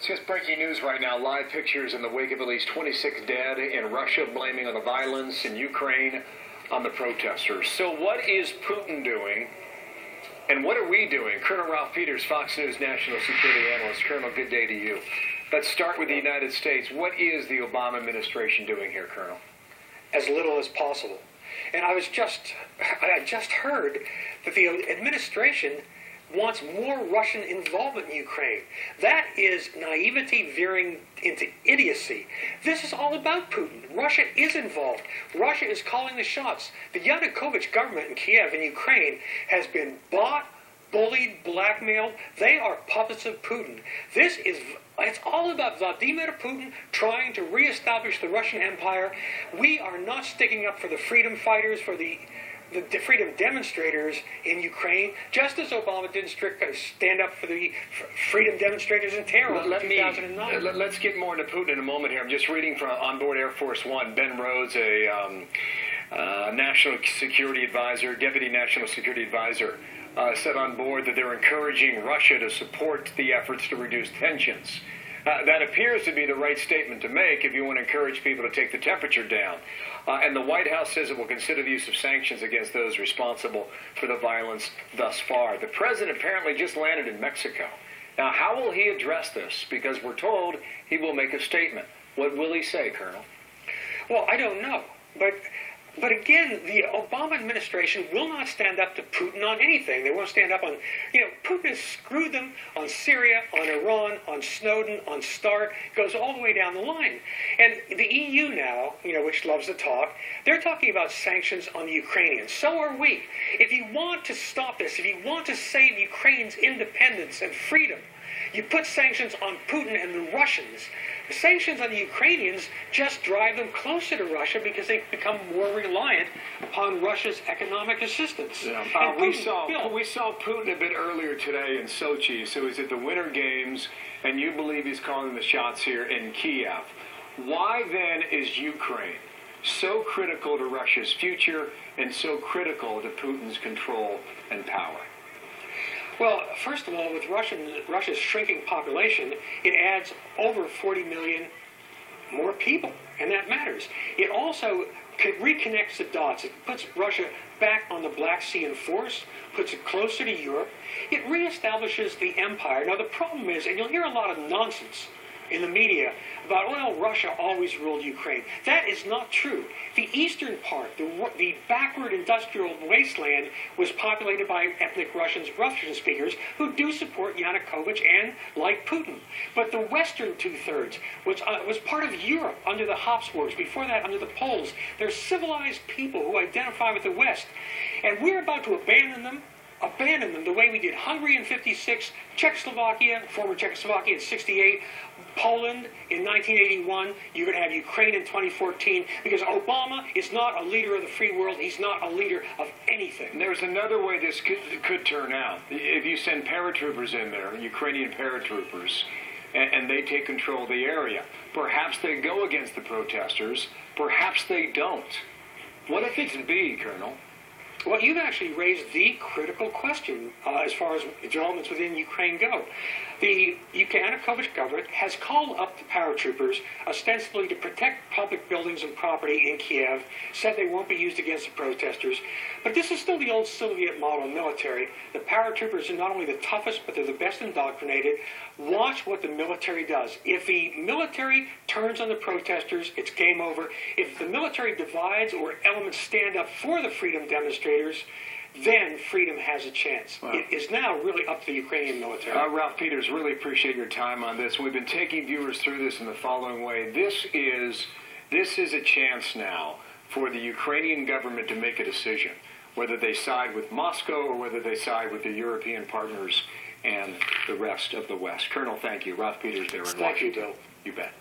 It's just breaking news right now. Live pictures in the wake of at least 26 dead in Russia, blaming on the violence in Ukraine on the protesters. So what is Putin doing, and what are we doing? Colonel Ralph Peters, Fox News national security analyst. Colonel, good day to you. Let's start with the United States. What is the Obama administration doing here, Colonel? As little as possible. And I just heard that the administration wants more Russian involvement in Ukraine. That is naivety veering into idiocy. This is all about Putin. Russia is involved. Russia is calling the shots. The Yanukovych government in Kiev in Ukraine has been bought, bullied, blackmailed. They are puppets of Putin. It's all about Vladimir Putin trying to reestablish the Russian Empire. We are not sticking up for the freedom fighters, for the freedom demonstrators in Ukraine, just as Obama didn't stand up for the freedom demonstrators in Tehran in 2009. Let's get more into Putin in a moment here. I'm just reading from onboard Air Force One. Ben Rhodes, a national security advisor, deputy national security advisor, said on board that they're encouraging Russia to support the efforts to reduce tensions. That appears to be the right statement to make if you want to encourage people to take the temperature down. And the White House says it will consider the use of sanctions against those responsible for the violence thus far. The president apparently just landed in Mexico. Now, how will he address this? Because we're told he will make a statement. What will he say, Colonel? Well, I don't know. But again, the Obama administration will not stand up to Putin on anything. They won't stand up on, Putin has screwed them on Syria, on Iran, on Snowden, on START. It goes all the way down the line. And the EU now, which loves to talk, they're talking about sanctions on the Ukrainians. So are we. If you want to stop this, if you want to save Ukraine's independence and freedom, you put sanctions on Putin and the Russians. The sanctions on the Ukrainians just drive them closer to Russia because they become more reliant upon Russia's economic assistance. Yeah. We saw Putin a bit earlier today in Sochi. So he's at the Winter Games, and you believe he's calling the shots here in Kiev. Why then is Ukraine so critical to Russia's future and so critical to Putin's control and power? Well, first of all, with Russia's shrinking population, it adds over 40 million more people, and that matters. It also reconnects the dots. It puts Russia back on the Black Sea in force, puts it closer to Europe. It reestablishes the empire. Now, the problem is, and you'll hear a lot of nonsense in the media about, Russia always ruled Ukraine. That is not true. The eastern part, the backward industrial wasteland, was populated by ethnic Russian speakers who do support Yanukovych and like Putin. But the western two-thirds was part of Europe under the Habsburgs, before that under the Poles. They're civilized people who identify with the West. And we're about to abandon them the way we did Hungary in 56, former Czechoslovakia in 68, Poland in 1981. You're going to have Ukraine in 2014 because Obama is not a leader of the free world. He's not a leader of anything. There's another way this could turn out. If you send paratroopers in there, Ukrainian paratroopers, and they take control of the area, perhaps they go against the protesters, perhaps they don't. What if it's B, Colonel? Well, you've actually raised the critical question as far as developments within Ukraine go. The Yanukovych government has called up the paratroopers ostensibly to protect public buildings and property in Kiev, said they won't be used against the protesters. But this is still the old Soviet model military. The paratroopers are not only the toughest, but they're the best indoctrinated. Watch what the military does. If the military turns on the protesters, it's game over. If the military divides or elements stand up for the freedom demonstrators, then freedom has a chance. Wow. It is now really up to the Ukrainian military. Ralph Peters, really appreciate your time on this. We've been taking viewers through this in the following way. This is a chance now for the Ukrainian government to make a decision, whether they side with Moscow or whether they side with the European partners and the rest of the West. Colonel, thank you. Ralph Peters there in Washington. Thank you, Bill. You bet.